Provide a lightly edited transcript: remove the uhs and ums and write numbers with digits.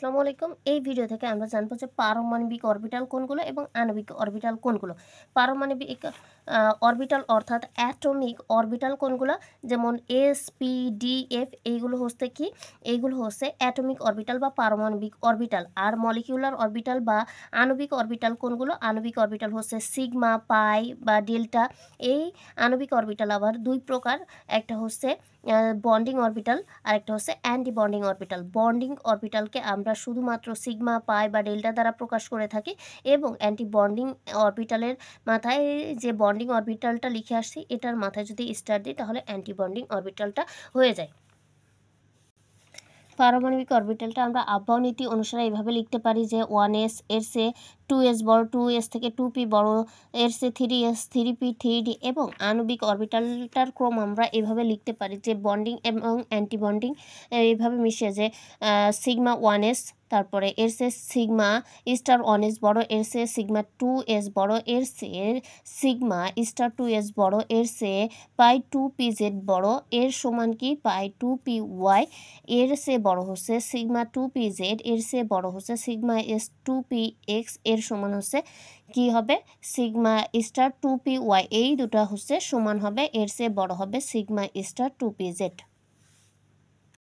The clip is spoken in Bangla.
আসসালামু আলাইকুম। এই ভিডিও থেকে আমরা জানবো যে পারমাণবিক অরবিটাল কোনগুলো এবং আণবিক অরবিটাল কোনগুলো। পারমাণবিক অরবিটাল অর্থাৎ অ্যাটমিক অরবিটাল কোনগুলো, যেমন এস, পি, ডি, এফ, এইগুলো হচ্ছে কি, এইগুলো হচ্ছে অ্যাটমিক অরবিটাল বা পারমাণবিক অরবিটাল। আর মলিকিউলার অরবিটাল বা আণবিক অরবিটাল কোনগুলো, আণবিক অরবিটাল হচ্ছে সিগমা, পাই বা ডেল্টা। এই আণবিক অরবিটাল আবার দুই প্রকার, একটা হচ্ছে বন্ডিং অরবিটাল আর একটা হচ্ছে অ্যান্টি বন্ডিং অরবিটাল। বন্ডিং অরবিটালকে আমরা শুধুমাত্র সিগমা, পাই বা ডেল্টা দ্বারা প্রকাশ করে থাকি, এবং অ্যান্টি বন্ডিং অরবিটালের মাথায় যে বন্ডিং অরবিটালটা লিখে আসছি, এটার মাথায় যদি স্টার দিই তাহলে অ্যান্টি বন্ডিং অরবিটালটা হয়ে যায়। পারমাণবিক অরবিটালটা আমরা আবহাওয়া নীতি অনুসারে এইভাবে লিখতে পারি যে 1s এর চেয়ে 2s বড়, 2s থেকে 2p বড়, এর চেয়ে 3s 3p 3d, এবং আণবিক অরবিটালটার ক্রম আমরা এভাবে লিখতে পারি যে বন্ডিং এবং অ্যান্টি বন্ডিং এইভাবে মিশে, যে সিগমা 1s, তারপরে এর চেয়ে সিগমা স্টার 1s বড়, এর চেয়ে সিগমা 2s বড়, এর চেয়ে সিগমা স্টার 2s বড়, এর চেয়ে পাই 2pz বড়, এর সমান কি পাই 2py, এর চেয়ে বড় হচ্ছে সিগমা 2pz, এর চেয়ে বড় হচ্ছে সিগমা এস 2px, এর সমান হচ্ছে কি হবে সিগমা স্টার 2py। এই দুটো হচ্ছে সমান হবে, এর চেয়ে বড় হবে সিগমা স্টার 2pz।